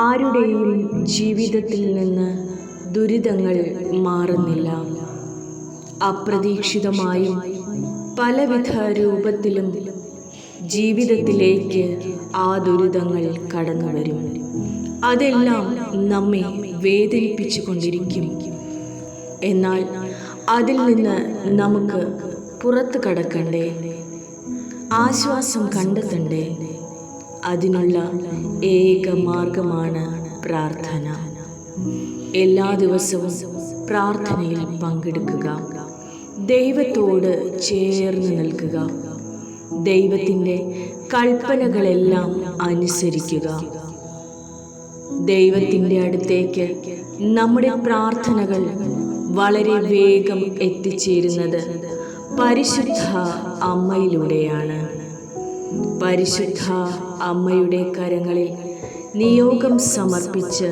ആരുടെയും ജീവിതത്തിൽ നിന്ന് ദുരിതങ്ങൾ മാറുന്നില്ല. അപ്രതീക്ഷിതമായും പലവിധ രൂപത്തിലും ജീവിതത്തിലേക്ക് ആ ദുരിതങ്ങൾ കടന്നു വരും. അതെല്ലാം നമ്മെ വേദനിപ്പിച്ചു കൊണ്ടിരിക്കും. എന്നാൽ അതിൽ നിന്ന് നമുക്ക് പുറത്തു കടക്കണ്ടേ? ആശ്വാസം കണ്ടെത്തണ്ടേ? അതിനുള്ള ഏക മാർഗമാണ് പ്രാർത്ഥന. എല്ലാ ദിവസവും പ്രാർത്ഥനയിൽ പങ്കെടുക്കുക, ദൈവത്തോട് ചേർന്ന് നിൽക്കുക, ദൈവത്തിൻ്റെ കൽപ്പനകളെല്ലാം അനുസരിക്കുക. ദൈവത്തിൻ്റെ അടുത്തേക്ക് നമ്മുടെ പ്രാർത്ഥനകൾ വളരെ വേഗം എത്തിച്ചേരുന്നത് പരിശുദ്ധ അമ്മയിലൂടെയാണ്. പരിശുദ്ധ അമ്മയുടെ കരങ്ങളിൽ നിയോഗം സമർപ്പിച്ച്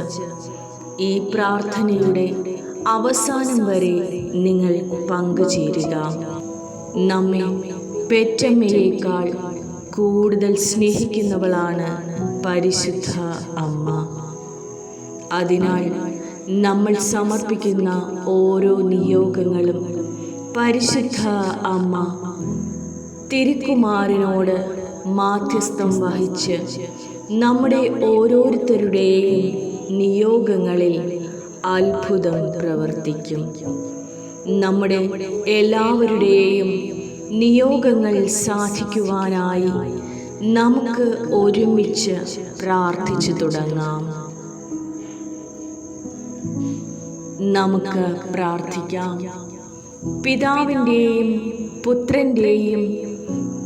ഈ പ്രാർത്ഥനയുടെ അവസാനം വരെ നിങ്ങൾ പങ്കുചേരുക. നമ്മെ പെറ്റമ്മയേക്കാൾ കൂടുതൽ സ്നേഹിക്കുന്നവളാണ് പരിശുദ്ധ അമ്മ. അതിനാൽ നമ്മൾ സമർപ്പിക്കുന്ന ഓരോ നിയോഗങ്ങളും പരിശുദ്ധ അമ്മ തിരുക്കുമാരനോട് മാധ്യസ്ഥം വഹിച്ച് നമ്മുടെ ഓരോരുത്തരുടെയും നിയോഗങ്ങളിൽ അത്ഭുതം പ്രവർത്തിക്കും. നമ്മുടെ എല്ലാവരുടെയും നിയോഗങ്ങൾ സാധിക്കുവാനായി നമുക്ക് ഒരുമിച്ച് പ്രാർത്ഥിച്ചു തുടങ്ങാം. നമുക്ക് പ്രാർത്ഥിക്കാം. പിതാവിൻ്റെയും പുത്രൻ്റെയും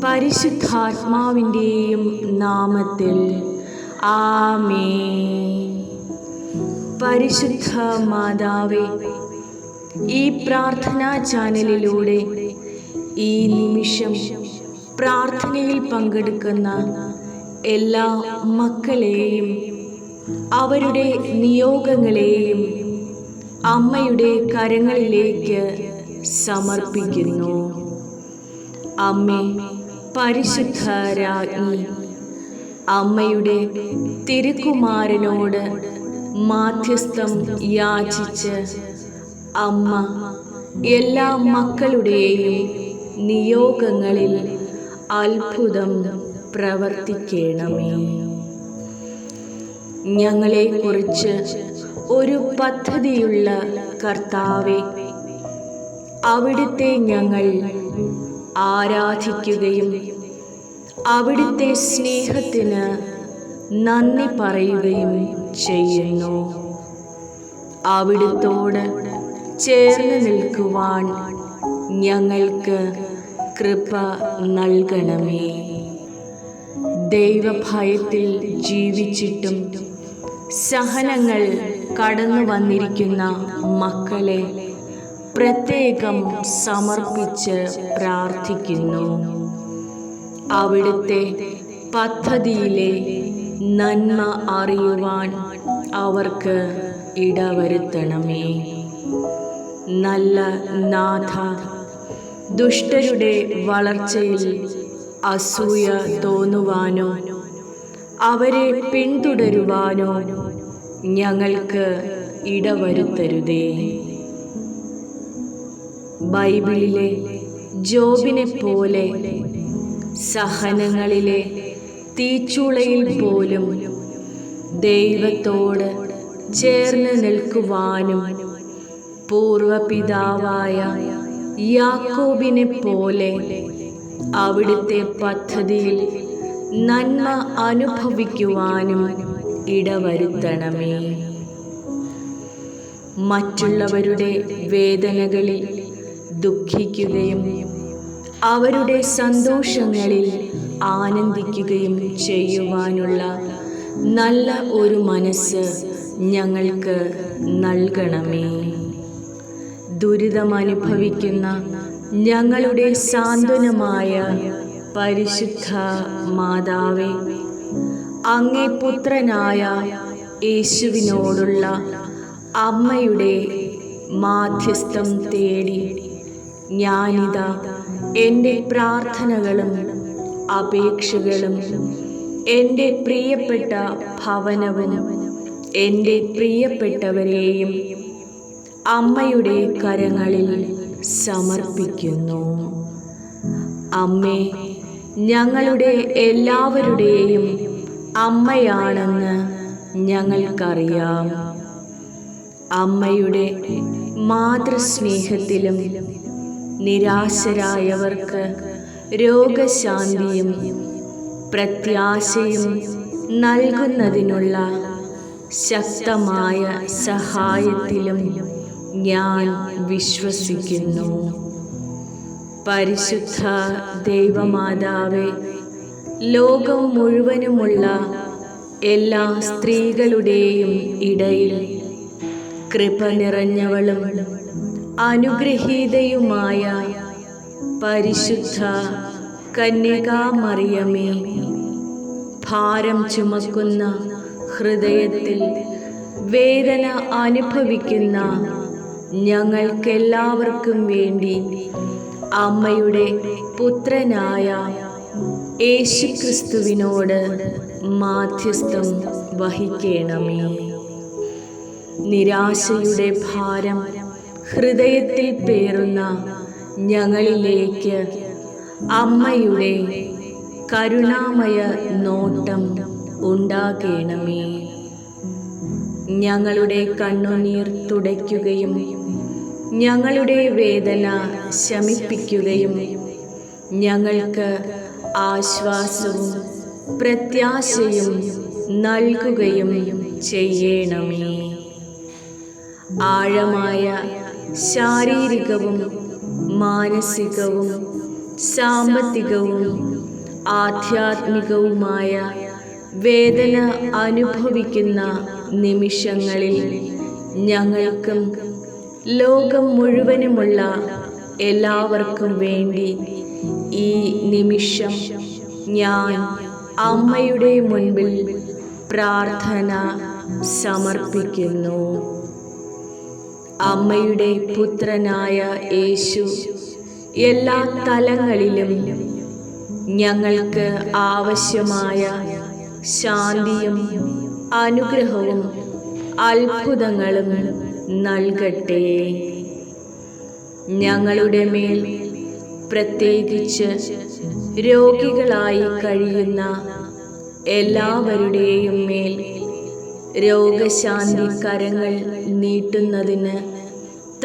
പരിശുദ്ധാത്മാവിൻ്റെയും നാമത്തിൽ ആമേൻ. പരിശുദ്ധ മാതാവേ, ഈ പ്രാർത്ഥനാ ചാനലിലൂടെ ഈ നിമിഷം പ്രാർത്ഥനയിൽ പങ്കെടുക്കുന്ന എല്ലാ മക്കളെയും അവരുടെ നിയോഗങ്ങളെയും അമ്മയുടെ കരങ്ങളിലേക്ക് സമർപ്പിക്കുന്നു. അമ്മേ പരിശുദ്ധ രാജ്ഞി, അമ്മയുടെ തിരുക്കുമാരനോട് മാധ്യസ്ഥം യാചിച്ച് അമ്മ എല്ലാ മക്കളുടെയും നിയോഗങ്ങളിൽ അത്ഭുതം പ്രവർത്തിക്കണമേ. ഞങ്ങളെക്കുറിച്ച് ഒരു പദ്ധതിയുള്ള കർത്താവേ, അവിടുത്തെ ഞങ്ങൾ ആരാധിക്കുകയും അവിടുത്തെ സ്നേഹത്തിന് നന്ദി പറയുകയും ചെയ്യുന്നു. അവിടുത്തോട് ചേർന്ന് നിൽക്കുവാൻ ഞങ്ങൾക്ക് കൃപ നൽകണമേ. ദൈവഭയത്തിൽ ജീവിച്ചിട്ടും സഹനങ്ങൾ കടന്നു വന്നിരിക്കുന്ന മക്കളെ പ്രത്യേകം സമർപ്പിച്ച് പ്രാർത്ഥിക്കുന്നു. അവിടുത്തെ പദ്ധതിയിലെ നന്മ അറിയുവാൻ അവർക്ക് ഇടവരുത്തണമേ. നല്ല നാഥ, ദുഷ്ടരുടെ വളർച്ചയിൽ അസൂയ തോന്നുവാനോ അവരെ പിന്തുടരുവാനോ ഞങ്ങൾക്ക് ഇടവരുത്തരുതേ. ബൈബിളിലെ ജോബിനെ പോലെ സഹനങ്ങളിലെ തീച്ചൂളയിൽ പോലും ദൈവത്തോട് ചേർന്ന് നിൽക്കുവാനും പൂർവപിതാവായ യാക്കോബിനെ പോലെ അവിടുത്തെ പദ്ധതിയിൽ നന്മ അനുഭവിക്കുവാനും ഇടവരുത്തണമേ. മറ്റുള്ളവരുടെ വേദനകളിൽ ദുഃഖിക്കുകയും അവരുടെ സന്തോഷങ്ങളിൽ ആനന്ദിക്കുകയും ചെയ്യുവാനുള്ള നല്ല ഒരു മനസ്സ് ഞങ്ങൾക്ക് നൽകണമേ. ദുരിതമനുഭവിക്കുന്ന ഞങ്ങളുടെ സാന്ത്വനമായ പരിശുദ്ധ മാതാവേ, അങ്ങേ പുത്രനായ യേശുവിനോടുള്ള അമ്മയുടെ മാധ്യസ്ഥം തേടി ഞാനിതാ എൻ്റെ പ്രാർത്ഥനകളും അപേക്ഷകളും എൻ്റെ പ്രിയപ്പെട്ട ഭവനവും എൻ്റെ പ്രിയപ്പെട്ടവരെയും അമ്മയുടെ കരങ്ങളിൽ സമർപ്പിക്കുന്നു. അമ്മേ, ഞങ്ങളുടെ എല്ലാവരുടെയും അമ്മയാണെന്ന് ഞങ്ങൾക്കറിയാം. അമ്മയുടെ മാതൃസ്നേഹത്തിലും നിരാശരായവർക്ക് രോഗശാന്തിയും പ്രത്യാശയും നൽകുന്നതിനുള്ള ശക്തമായ സഹായത്തിലും ഞാൻ വിശ്വസിക്കുന്നു. പരിശുദ്ധ ദൈവമാതാവേ, ലോകം മുഴുവനുമുള്ള എല്ലാ സ്ത്രീകളുടെയും ഇടയിൽ കൃപ നിറഞ്ഞവളും അനുഗ്രഹീതയുമായ പരിശുദ്ധ കന്യകാമറിയമേ, ഭാരം ചുമക്കുന്ന ഹൃദയത്തിൽ വേദന അനുഭവിക്കുന്ന ഞങ്ങൾക്കെല്ലാവർക്കും വേണ്ടി അമ്മയുടെ പുത്രനായ യേശുക്രിസ്തുവിനോട് മാധ്യസ്ഥം വഹിക്കണമേ. നിരാശയുടെ ഭാരം ഹൃദയത്തിൽ പേറുന്ന ഞങ്ങളിലേക്ക് അമ്മയുടെ കരുണാമയ നോട്ടം ഉണ്ടാകണമേ. ഞങ്ങളുടെ കണ്ണുനീർ തുടയ്ക്കുകയും ഞങ്ങളുടെ വേദന ശമിപ്പിക്കുകയും ഞങ്ങൾക്ക് ആശ്വാസവും പ്രത്യാശയും നൽകുകയും ചെയ്യണമേ. ആഴമായ ശാരീരികവും മാനസികവും സാമ്പത്തികവും ആധ്യാത്മികവുമായ വേദന അനുഭവിക്കുന്ന നിമിഷങ്ങളിൽ ഞങ്ങൾക്കും ലോകം മുഴുവനുമുള്ള എല്ലാവർക്കും വേണ്ടി ഈ നിമിഷം ഞാൻ അമ്മയുടെ മുൻപിൽ പ്രാർത്ഥന സമർപ്പിക്കുന്നു. അമ്മയുടെ പുത്രനായ യേശു എല്ലാ തലങ്ങളിലും ഞങ്ങൾക്ക് ആവശ്യമായ ശാന്തിയും അനുഗ്രഹവും അത്ഭുതങ്ങളും നൽകട്ടെ. ഞങ്ങളുടെ മേൽ, പ്രത്യേകിച്ച് രോഗികളായി കഴിയുന്ന എല്ലാവരുടെയും മേൽ രോഗശാന്തി കരങ്ങൾ നീട്ടുന്നതിന്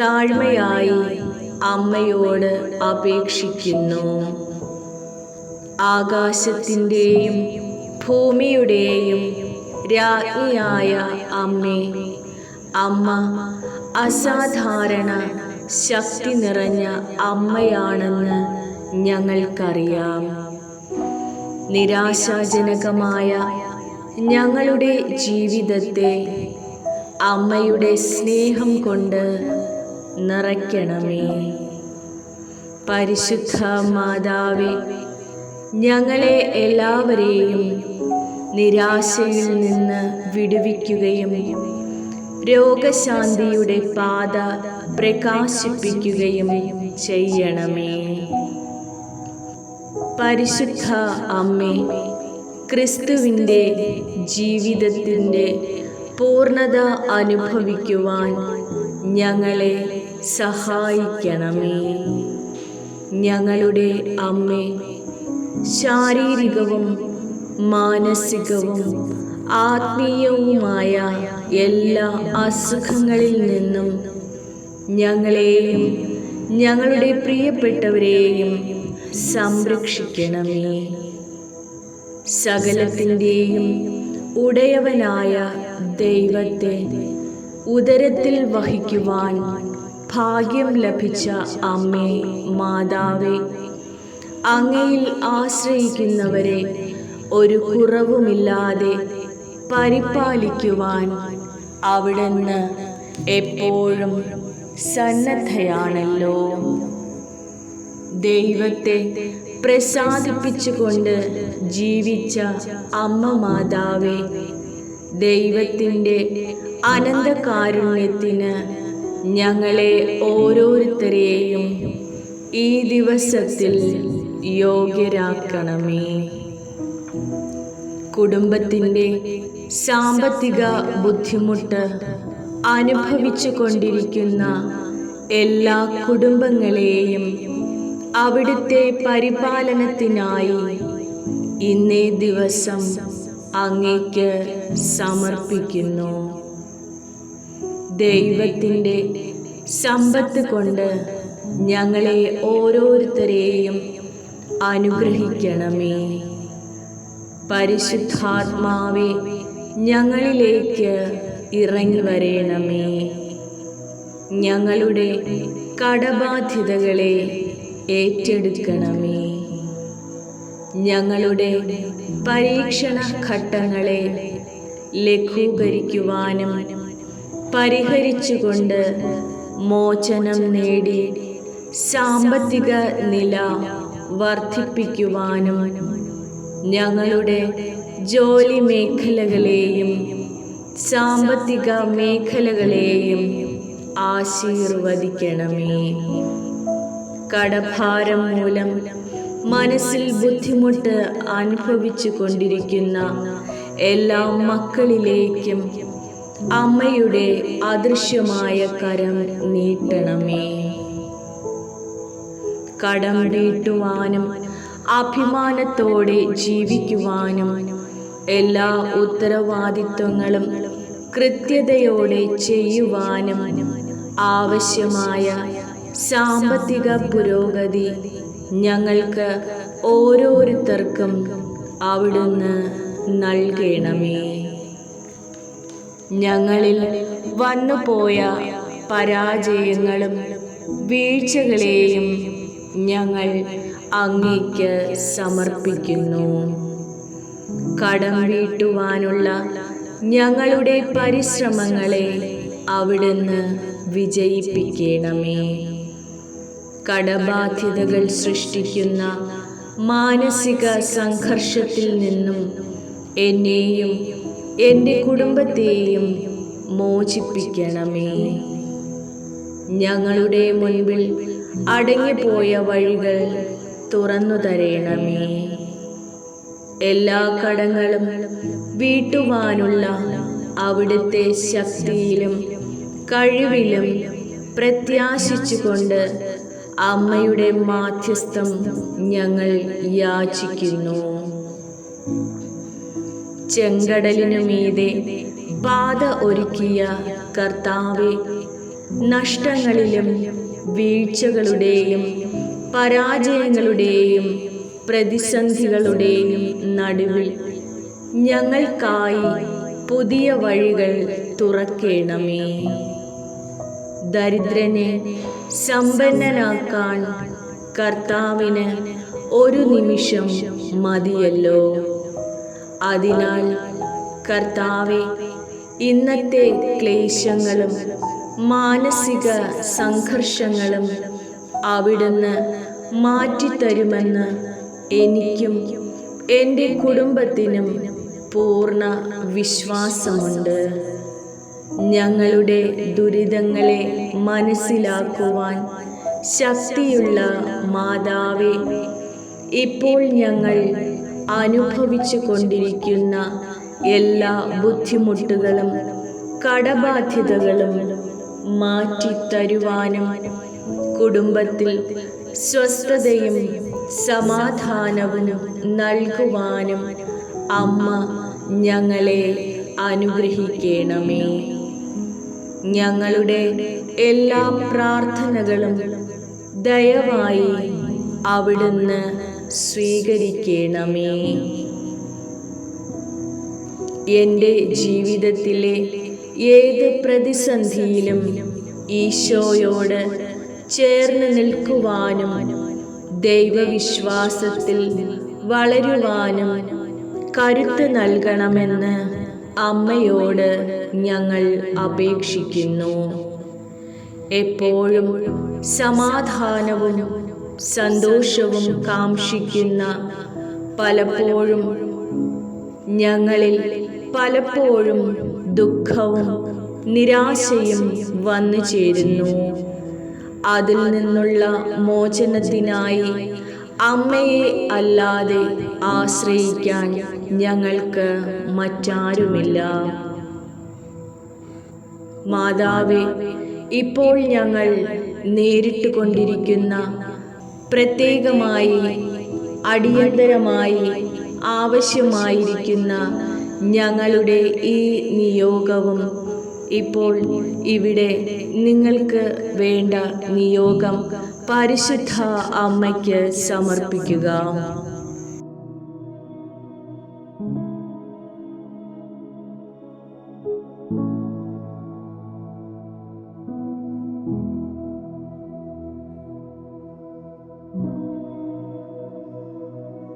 താഴ്മയായി അമ്മയോട് അപേക്ഷിക്കുന്നു. ആകാശത്തിൻ്റെയും ഭൂമിയുടെയും രാജ്ഞിയായ അമ്മേ, അമ്മ അസാധാരണ ശക്തി നിറഞ്ഞ അമ്മയാണെന്ന് ഞങ്ങൾക്കറിയാം. നിരാശാജനകമായ ഞങ്ങളുടെ ജീവിതത്തെ അമ്മയുടെ സ്നേഹം കൊണ്ട് നിറയ്ക്കണമേ. പരിശുദ്ധ മാതാവേ, ഞങ്ങളെ എല്ലാവരെയും നിരാശയിൽ നിന്ന് വിടുവിക്കുകയും രോഗശാന്തിയുടെ പാത പ്രകാശിപ്പിക്കുകയും ചെയ്യണമേ. പരിശുദ്ധ അമ്മേ, ക്രിസ്തുവിൻ്റെ ജീവിതത്തിൻ്റെ പൂർണ്ണത അനുഭവിക്കുവാൻ ഞങ്ങളെ സഹായിക്കണമേ. ഞങ്ങളുടെ അമ്മേ, ശാരീരികവും മാനസികവും ആത്മീയവുമായ എല്ലാ അസുഖങ്ങളിൽ നിന്നും ഞങ്ങളെയും ഞങ്ങളുടെ പ്രിയപ്പെട്ടവരെയും സംരക്ഷിക്കണമേ. സകലത്തിൻ്റെയും ഉടയവനായ ദൈവത്തെ ഉദരത്തിൽ വഹിക്കുവാൻ ഭാഗ്യം ലഭിച്ച അമ്മേ മാതാവേ, അങ്ങയിൽ ആശ്രയിക്കുന്നവരെ ഒരു കുറവുമില്ലാതെ പരിപാലിക്കുവാൻ അവിടുന്ന് എപ്പോഴും സന്നദ്ധയാണല്ലോ. ദൈവത്തെ പ്രസാദിപ്പിച്ചുകൊണ്ട് ജീവിച്ച അമ്മ മാതാവേ, ദൈവത്തിൻ്റെ അനന്തകാരുണ്യത്തിന് ഞങ്ങളെ ഓരോരുത്തരെയും ഈ ദിവസത്തിൽ യോഗ്യരാക്കണമേ. കുടുംബത്തിൻ്റെ സാമ്പത്തിക ബുദ്ധിമുട്ട് അനുഭവിച്ചു കൊണ്ടിരിക്കുന്ന എല്ലാ കുടുംബങ്ങളെയും അവിടുത്തെ പരിപാലനത്തിനായി ഇന്നേ ദിവസം അങ്ങേക്ക് സമർപ്പിക്കുന്നു. ദൈവത്തിൻ്റെ സമ്പത്ത് കൊണ്ട് ഞങ്ങളെ ഓരോരുത്തരെയും അനുഗ്രഹിക്കണമേ. പരിശുദ്ധാത്മാവേ, ഞങ്ങളിലേക്ക് ഇറങ്ങി വരേണമേ. ഞങ്ങളുടെ കടബാധ്യതകളെ ഏറ്റെടുക്കണമേ. ഞങ്ങളുടെ പരീക്ഷണ ഘട്ടങ്ങളെ ലഘൂകരിക്കുവാനും പരിഹരിച്ചുകൊണ്ട് മോചനം നേടി സാമ്പത്തിക നില വർദ്ധിപ്പിക്കുവാനും ഞങ്ങളുടെ ജോലി മേഖലകളെയും സാമ്പത്തിക മേഖലകളെയും ആശീർവദിക്കണമേ. കടഭാരം മൂലം മനസ്സിൽ ബുദ്ധിമുട്ട് അനുഭവിച്ചു കൊണ്ടിരിക്കുന്ന എല്ലാ മക്കളിലേക്കും അമ്മയുടെ അദൃശ്യമായ കരം നീട്ടണമേ. കടം വീട്ടുവാനും അഭിമാനത്തോടെ ജീവിക്കുവാനും എല്ലാ ഉത്തരവാദിത്വങ്ങളും കൃത്യതയോടെ ചെയ്യുവാനും ആവശ്യമായ സാമ്പത്തിക പുരോഗതി ഞങ്ങൾക്ക് ഓരോരുത്തർക്കും അവിടുന്ന് നൽകണമേ. ഞങ്ങളിൽ വന്നുപോയ പരാജയങ്ങളും വീഴ്ചകളെയും ഞങ്ങൾ അങ്ങേക്ക് സമർപ്പിക്കുന്നു. കടം വീട്ടുവാനുള്ള ഞങ്ങളുടെ പരിശ്രമങ്ങളെ അവിടുന്ന് വിജയിപ്പിക്കണമേ. കടബാധ്യതകൾ സൃഷ്ടിക്കുന്ന മാനസിക സംഘർഷത്തിൽ നിന്നും എന്നെയും എൻ്റെ കുടുംബത്തെയും മോചിപ്പിക്കണമേ. ഞങ്ങളുടെ മുൻപിൽ അടങ്ങിപ്പോയ വഴികൾ തുറന്നു തരണമേ. എല്ലാ കടങ്ങളും വീട്ടുവാനുള്ള അവിടുത്തെ ശക്തിയിലും കഴിവിലും പ്രത്യാശിച്ചുകൊണ്ട് അമ്മയുടെ മാധ്യസ്ഥം ഞങ്ങൾ യാചിക്കുന്നു. ചെങ്കടലിനു മീതെ പാത ഒരുക്കിയ കർത്താവേ, നഷ്ടങ്ങളിലും വീഴ്ചകളുടെയും പരാജയങ്ങളുടെയും പ്രതിസന്ധികളുടെയും നടുവിൽ ഞങ്ങൾക്കായി പുതിയ വഴികൾ തുറക്കണമേ. ദരിദ്രനെ സമ്പന്നനാക്കാൻ കർത്താവിന് ഒരു നിമിഷം മതിയല്ലോ. അതിനാൽ കർത്താവേ, ഇന്നത്തെ ക്ലേശങ്ങളും മാനസിക സംഘർഷങ്ങളും അവിടുന്ന് മാറ്റിത്തരുമെന്ന് എനിക്കും എൻ്റെ കുടുംബത്തിനും പൂർണ്ണ വിശ്വാസമുണ്ട്. ഞങ്ങളുടെ ദുരിതങ്ങളെ മനസ്സിലാക്കുവാൻ ശക്തിയുള്ള മാതാവേ, ഇപ്പോൾ ഞങ്ങൾ അനുഭവിച്ചു കൊണ്ടിരിക്കുന്ന എല്ലാ ബുദ്ധിമുട്ടുകളും കടബാധ്യതകളും മാറ്റിത്തരുവാനും കുടുംബത്തിൽ സ്വസ്ഥതയും സമാധാനവും നൽകുവാനും അമ്മ ഞങ്ങളെ അനുഗ്രഹിക്കണമേ. ഞങ്ങളുടെ എല്ലാ പ്രാർത്ഥനകളും ദയവായി അവിടുന്ന് സ്വീകരിക്കണമേ. എൻ്റെ ജീവിതത്തിലെ ഏത് പ്രതിസന്ധിയിലും ഈശോയോട് ചേർന്ന് നിൽക്കുവാനും ദൈവവിശ്വാസത്തിൽ വളരുവാനും കരുത്ത് നൽകണമെന്ന് അമ്മയോട് ഞങ്ങൾ അപേക്ഷിക്കുന്നു. എപ്പോഴും സമാധാനവും സന്തോഷവും കാംക്ഷിക്കുന്ന പലപ്പോഴും ഞങ്ങളിൽ പലപ്പോഴും ദുഃഖവും നിരാശയും വന്നു ചേരുന്നു. അതിൽ നിന്നുള്ള മോചനത്തിനായി അമ്മയെ അല്ലാതെ ആശ്രയിക്കാൻ ഞങ്ങൾക്ക് മറ്റാരുമില്ല. മാതാവേ, ഇപ്പോൾ ഞങ്ങൾ നേരിട്ട് കൊണ്ടിരിക്കുന്ന പ്രത്യേകമായി അടിയന്തരമായി ആവശ്യമായിരിക്കുന്ന ഞങ്ങളുടെ ഈ നിയോഗവും ഇപ്പോൾ ഇവിടെ നിങ്ങൾക്ക് വേണ്ട നിയോഗം പരിശുദ്ധ അമ്മയ്ക്ക് സമർപ്പിക്കുക.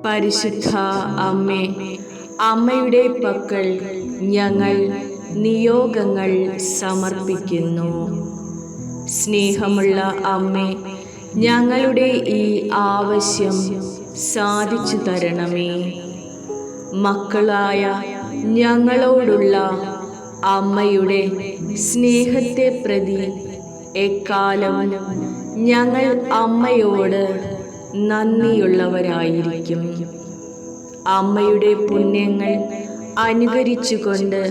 പരിശുദ്ധ അമ്മേ, അമ്മയുടെ പക്കൽ ഞങ്ങൾ നിയോഗങ്ങൾ സമർപ്പിക്കുന്നു. സ്നേഹമുള്ള അമ്മേ, ഞങ്ങളുടെ ഈ ആവശ്യം സാധിച്ചു തരണമേ. മക്കളായ ഞങ്ങളോടുള്ള അമ്മയുടെ സ്നേഹത്തെ പ്രതി എക്കാലവും ഞങ്ങൾ അമ്മയോട് നന്ദിയുള്ളവരായിരിക്കും. അമ്മയുടെ പുണ്യങ്ങൾ അനുകരിച്ചുകൊണ്ട്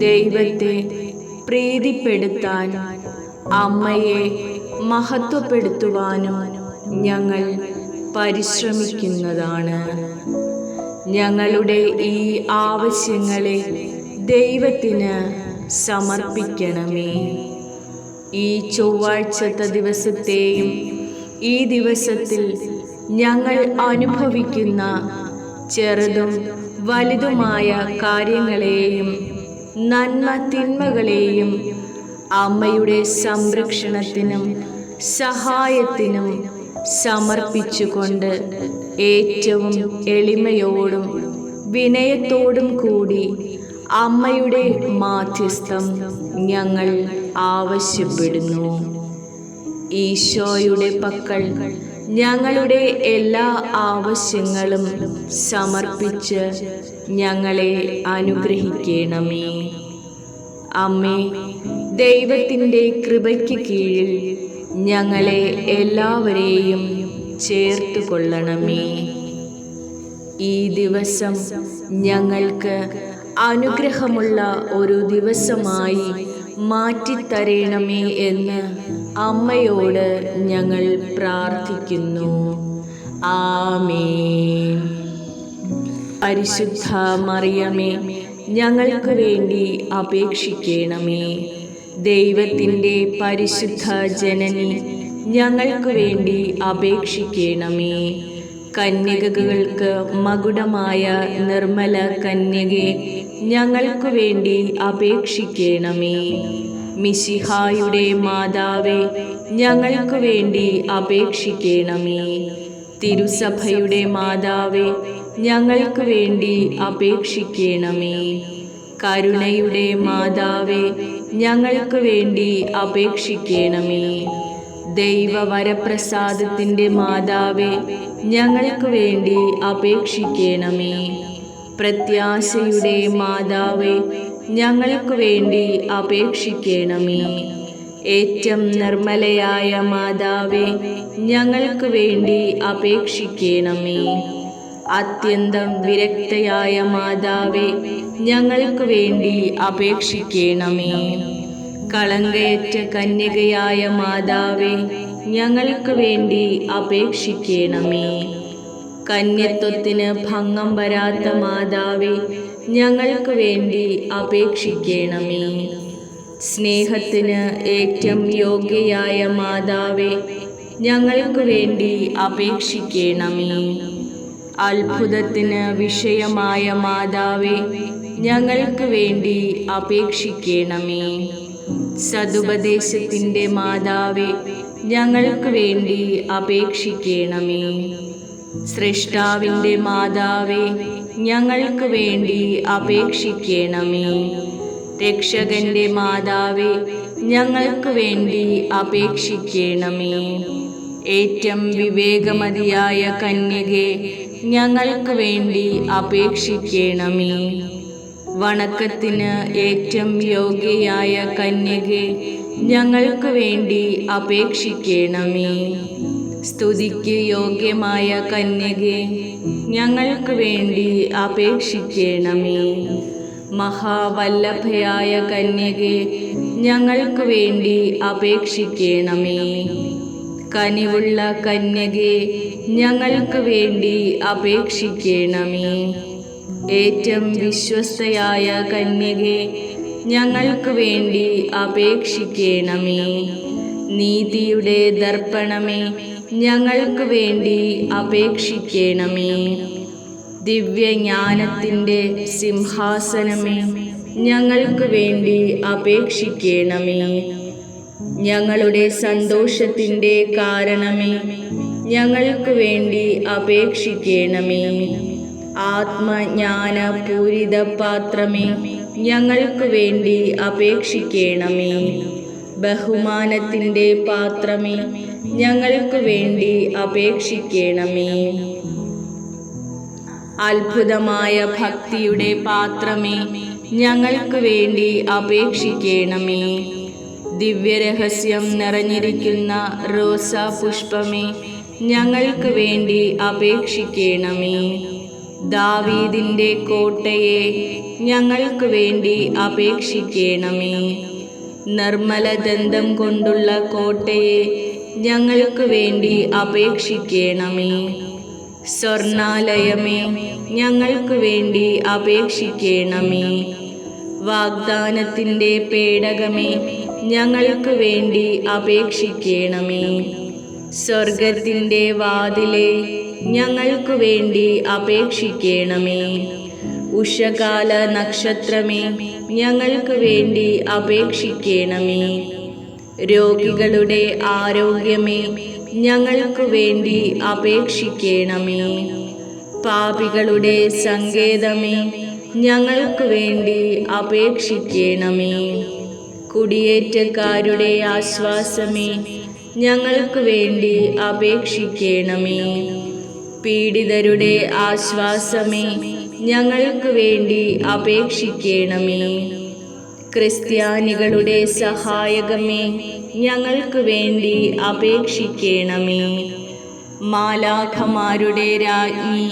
ദൈവത്തെ പ്രീതിപ്പെടുത്താൻ, അമ്മയെ മഹത്വപ്പെടുത്തുവാനും ഞങ്ങൾ പരിശ്രമിക്കുന്നതാണ്. ഞങ്ങളുടെ ഈ ആവശ്യങ്ങളെ ദൈവത്തിന് സമർപ്പിക്കണമേ. ഈ ചൊവ്വാഴ്ചത്തെ ദിവസത്തെയും ഈ ദിവസത്തിൽ ഞങ്ങൾ അനുഭവിക്കുന്ന ചെറുതും വലുതുമായ കാര്യങ്ങളെയും നന്മ തിന്മകളെയും അമ്മയുടെ സംരക്ഷണത്തിനും സഹായത്തിനും സമർപ്പിച്ചുകൊണ്ട് ഏറ്റവും എളിമയോടും വിനയത്തോടും കൂടി അമ്മയുടെ മാധ്യസ്ഥം ഞങ്ങൾ ആവശ്യപ്പെടുന്നു. ഈശോയുടെ പക്കൽ ഞങ്ങളുടെ എല്ലാ ആവശ്യങ്ങളും സമർപ്പിച്ച് ഞങ്ങളെ അനുഗ്രഹിക്കണമേ. അമ്മേ, ദൈവത്തിൻ്റെ കൃപയ്ക്ക് കീഴിൽ ഞങ്ങളെ എല്ലാവരെയും ചേർത്തു കൊള്ളണമേ. ഈ ദിവസം ഞങ്ങൾക്ക് അനുഗ്രഹമുള്ള ഒരു ദിവസമായി മാറ്റിത്തരണമേ എന്ന് അമ്മയോട് ഞങ്ങൾ പ്രാർത്ഥിക്കുന്നു. ആമേൻ. പരിശുദ്ധ മറിയമേ, ഞങ്ങൾക്ക് വേണ്ടി അപേക്ഷിക്കണമേ. ദൈവത്തിൻ്റെ പരിശുദ്ധ ജനനി, ഞങ്ങൾക്ക് വേണ്ടി അപേക്ഷിക്കണമേ. കന്യകകൾക്ക് മകുടമായ നിർമ്മല കന്യകെ, ഞങ്ങൾക്ക് വേണ്ടി അപേക്ഷിക്കണമേ. മിശിഹായുടെ മാതാവേ, ഞങ്ങൾക്ക് വേണ്ടി അപേക്ഷിക്കണമേ. തിരുസഭയുടെ മാതാവേ, ഞങ്ങൾക്ക് വേണ്ടി അപേക്ഷിക്കണമേ. കരുണയുടെ മാതാവേ, ഞങ്ങൾക്ക് വേണ്ടി അപേക്ഷിക്കണമേ. ദൈവവരപ്രസാദത്തിൻ്റെ മാതാവേ, ഞങ്ങൾക്ക് വേണ്ടി അപേക്ഷിക്കണമേ. പ്രത്യാശയുടെ മാതാവേ, ഞങ്ങൾക്ക് വേണ്ടി അപേക്ഷിക്കണമേ. ഏറ്റവും നിർമ്മലയായ മാതാവേ, ഞങ്ങൾക്ക് വേണ്ടി അപേക്ഷിക്കണമേ. അത്യന്തം വിരക്തയായ മാതാവേ, ഞങ്ങൾക്ക് വേണ്ടി അപേക്ഷിക്കണമേ. കളങ്കയറ്റ കന്യകയായ മാതാവേ, ഞങ്ങൾക്ക് വേണ്ടി അപേക്ഷിക്കണമേ. കന്യത്വത്തിന് ഭംഗം വരാത്ത മാതാവേ, ഞങ്ങൾക്ക് വേണ്ടി അപേക്ഷിക്കണമേ. സ്നേഹത്തിന് ഏറ്റവും യോഗ്യയായ മാതാവേ, ഞങ്ങൾക്ക് വേണ്ടി അപേക്ഷിക്കണമേ. അത്ഭുതത്തിന് വിഷയമായ മാതാവേ, ഞങ്ങൾക്ക് വേണ്ടി അപേക്ഷിക്കണമേ. സതുപദേശത്തിൻ്റെ മാതാവേ, ഞങ്ങൾക്ക് വേണ്ടി അപേക്ഷിക്കണമേ. സൃഷ്ടാവിൻ്റെ മാതാവേ, ഞങ്ങൾക്ക് വേണ്ടി അപേക്ഷിക്കണമേ. രക്ഷകന്റെ മാതാവേ, ഞങ്ങൾക്ക് വേണ്ടി അപേക്ഷിക്കണമേ. ഏറ്റവും വിവേകമതിയായ കന്യകെ, ഞങ്ങൾക്ക് വേണ്ടി അപേക്ഷിക്കണമേ. വണക്കത്തിന് ഏറ്റവും യോഗ്യയായ കന്യകെ, ഞങ്ങൾക്ക് വേണ്ടി അപേക്ഷിക്കണമേ. സ്തുതിക്ക് യോഗ്യമായ കന്യകേ, ഞങ്ങൾക്ക് വേണ്ടി അപേക്ഷിക്കണമേ. മഹാവല്ലഭയായ കന്യകേ, ഞങ്ങൾക്ക് വേണ്ടി അപേക്ഷിക്കണമേ. കനിവുള്ള കന്യകേ, ഞങ്ങൾക്ക് വേണ്ടി അപേക്ഷിക്കണമേ. ഏറ്റവും വിശ്വസ്തയായ കന്യകേ, ഞങ്ങൾക്ക് വേണ്ടി അപേക്ഷിക്കണമേ. നീതിയുടെ ദർപ്പണമേ, ഞങ്ങൾക്ക് വേണ്ടി അപേക്ഷിക്കണമേ. ദിവ്യജ്ഞാനത്തിൻ്റെ സിംഹാസനമേ, ഞങ്ങൾക്ക് വേണ്ടി അപേക്ഷിക്കണമേ. ഞങ്ങളുടെ സന്തോഷത്തിൻ്റെ കാരണമേ, ഞങ്ങൾക്ക് വേണ്ടി അപേക്ഷിക്കണമേ. ആത്മജ്ഞാനപൂരിത പാത്രമേ, ഞങ്ങൾക്ക് വേണ്ടി അപേക്ഷിക്കണമേ. ബഹുമാനത്തിൻ്റെ പാത്രമേ, ഞങ്ങൾക്ക് വേണ്ടി അപേക്ഷിക്കണമേ. അത്ഭുതമായ ഭക്തിയുടെ പാത്രമേ, ഞങ്ങൾക്ക് വേണ്ടി അപേക്ഷിക്കണമേ. ദിവ്യരഹസ്യം നിറഞ്ഞിരിക്കുന്ന റോസാ പുഷ്പമേ, ഞങ്ങൾക്ക് വേണ്ടി അപേക്ഷിക്കണമേ. ദാവീദിൻ്റെ കോട്ടയെ, ഞങ്ങൾക്ക് വേണ്ടി അപേക്ഷിക്കണമേ. നിർമ്മലദന്തം കൊണ്ടുള്ള കോട്ടയെ, ഞങ്ങൾക്ക് വേണ്ടി അപേക്ഷിക്കണമേ. സ്വർണാലയമേ, ഞങ്ങൾക്ക് വേണ്ടി അപേക്ഷിക്കണമേ. വാഗ്ദാനത്തിൻ്റെ പേടകമേ, ഞങ്ങൾക്ക് വേണ്ടി അപേക്ഷിക്കണമേ. സ്വർഗത്തിൻ്റെ വാതിലെ, ഞങ്ങൾക്ക് വേണ്ടി അപേക്ഷിക്കണമേ. ഉഷകാല നക്ഷത്രമേ, ഞങ്ങൾക്ക് വേണ്ടി അപേക്ഷിക്കണമേ. രോഗികളുടെ ആരോഗ്യമേ, ഞങ്ങൾക്ക് വേണ്ടി അപേക്ഷിക്കണമേ. പാപികളുടെ സങ്കേതമേ, ഞങ്ങൾക്ക് വേണ്ടി അപേക്ഷിക്കണമേ. കുടിയേറ്റക്കാരുടെ ആശ്വാസമേ, ഞങ്ങൾക്ക് വേണ്ടി അപേക്ഷിക്കണമേ. പീഡിതരുടെ ആശ്വാസമേ, ഞങ്ങൾക്ക് വേണ്ടി അപേക്ഷിക്കണമേ. ക്രിസ്ത്യാനികളുടെ സഹായകമേ, ഞങ്ങൾക്ക് വേണ്ടി അപേക്ഷിക്കണമേ. മാലാഖമാരുടെ രാജ്ഞി,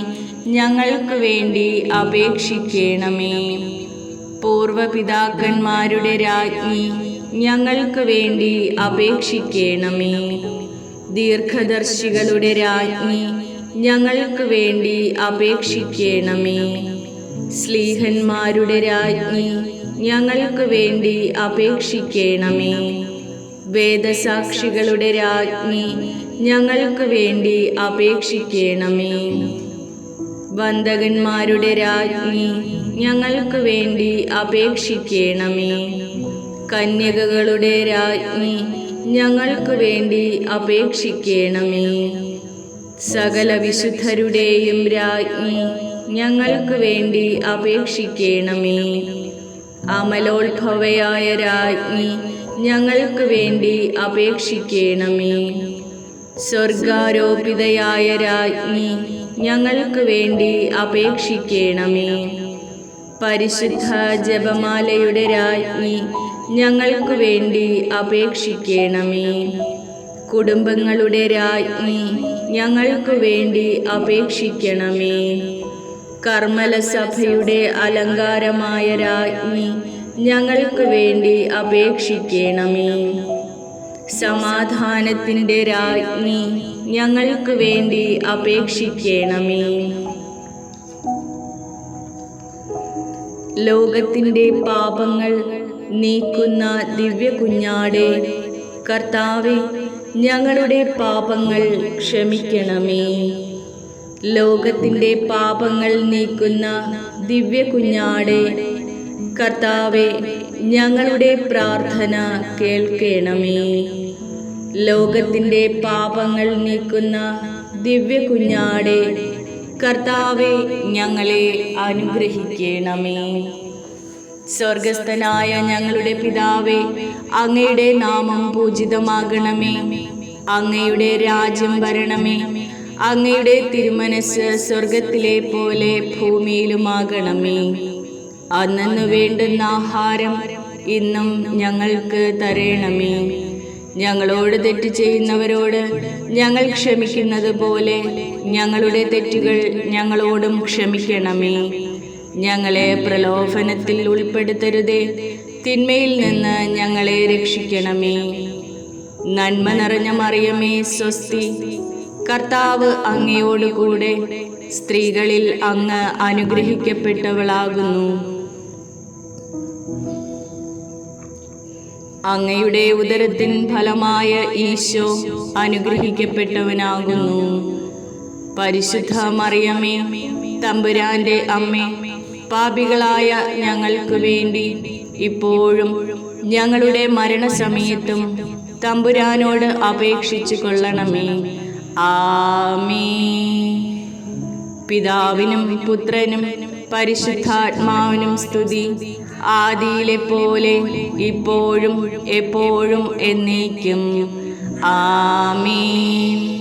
ഞങ്ങൾക്ക് വേണ്ടി അപേക്ഷിക്കണമേ. പൂർവപിതാക്കന്മാരുടെ രാജ്ഞി, ഞങ്ങൾക്ക് വേണ്ടി അപേക്ഷിക്കണമേ. ദീർഘദർശികളുടെ രാജ്ഞി, ഞങ്ങൾക്ക് വേണ്ടി അപേക്ഷിക്കണമേ. ശ്ലീഹന്മാരുടെ രാജ്ഞി, ഞങ്ങൾക്ക് വേണ്ടി അപേക്ഷിക്കണമേ. വേദസാക്ഷികളുടെ രാജ്ഞി, ഞങ്ങൾക്ക് വേണ്ടി അപേക്ഷിക്കണമേ. വന്ദകന്മാരുടെ രാജ്ഞി, ഞങ്ങൾക്ക് വേണ്ടി അപേക്ഷിക്കണമേ. കന്യകകളുടെ രാജ്ഞി, ഞങ്ങൾക്ക് വേണ്ടി അപേക്ഷിക്കണമേ. സകല വിശുദ്ധരുടെയും രാജ്ഞി, ഞങ്ങൾക്ക് വേണ്ടി അപേക്ഷിക്കണമേ. അമലോത്ഭവയായ രാജ്ഞി, ഞങ്ങൾക്ക് വേണ്ടി അപേക്ഷിക്കണമേ. സ്വർഗാരോപിതയായ രാജ്ഞി, ഞങ്ങൾക്ക് വേണ്ടി അപേക്ഷിക്കണമേ. പരിശുദ്ധ ജപമാലയുടെ രാജ്ഞി, ഞങ്ങൾക്ക് വേണ്ടി അപേക്ഷിക്കണമേ. കുടുംബങ്ങളുടെ രാജ്ഞി, ഞങ്ങൾക്ക് വേണ്ടി അപേക്ഷിക്കണമേ. കർമ്മലസഭയുടെ അലങ്കാരമായ രാജ്ഞി, ഞങ്ങൾക്ക് വേണ്ടി അപേക്ഷിക്കണമേ. സമാധാനത്തിൻ്റെ രാജ്ഞി, ഞങ്ങൾക്ക് വേണ്ടി അപേക്ഷിക്കണമേ. ലോകത്തിൻ്റെ പാപങ്ങൾ നീക്കുന്ന ദിവ്യ കുഞ്ഞാടേ, കർത്താവേ, ഞങ്ങളുടെ പാപങ്ങൾ ക്ഷമിക്കണമേ. ലോകത്തിൻ്റെ പാപങ്ങൾ നീക്കുന്ന ദിവ്യ കുഞ്ഞാടേ, കർത്താവേ, ഞങ്ങളുടെ പ്രാർത്ഥന കേൾക്കണമേ. ലോകത്തിൻ്റെ പാപങ്ങൾ നീക്കുന്ന ദിവ്യ കുഞ്ഞാടേ, കർത്താവേ, ഞങ്ങളെ അനുഗ്രഹിക്കണമേ. സ്വർഗസ്ഥനായ ഞങ്ങളുടെ പിതാവേ, അങ്ങയുടെ നാമം പൂജിതമാകണമേ. അങ്ങയുടെ രാജ്യം വരണമേ. അങ്ങയുടെ തിരുമനസ് സ്വർഗത്തിലെ പോലെ ഭൂമിയിലുമാകണമേ. അന്നന്ന് വേണ്ടുന്ന ആഹാരം ഇന്നും ഞങ്ങൾക്ക് തരേണമേ. ഞങ്ങളോട് തെറ്റ് ചെയ്യുന്നവരോട് ഞങ്ങൾ ക്ഷമിക്കുന്നത് പോലെ ഞങ്ങളുടെ തെറ്റുകൾ ഞങ്ങളോടും ക്ഷമിക്കണമേ. ഞങ്ങളെ പ്രലോഭനത്തിൽ ഉൾപ്പെടുത്തരുതേ, തിന്മയിൽ നിന്ന് ഞങ്ങളെ രക്ഷിക്കണമേ. നന്മ നിറഞ്ഞ മറിയമേ സ്വസ്തി, കർത്താവ് അങ്ങയോടുകൂടെ സ്ത്രീകളിൽ അങ്ങ് അനുഗ്രഹിക്കപ്പെട്ടവളാകുന്നു. അങ്ങയുടെ ഉദരത്തിൻ ഫലമായ ഈശോ അനുഗ്രഹിക്കപ്പെട്ടവനാകുന്നു. പരിശുദ്ധ മറിയമേ, തമ്പുരാന്റെ അമ്മേ, പാപികളായ ഞങ്ങൾക്ക് വേണ്ടി ഇപ്പോഴും ഞങ്ങളുടെ മരണസമയത്തും തമ്പുരാനോട് അപേക്ഷിച്ചു കൊള്ളണമേ. ആമേൻ. പിതാവിനും പുത്രനും പരിശുദ്ധാത്മാവിനും സ്തുതി, ആദിയിലെ പോലെ ഇപ്പോഴും എപ്പോഴും എന്നേക്കും. ആമേൻ.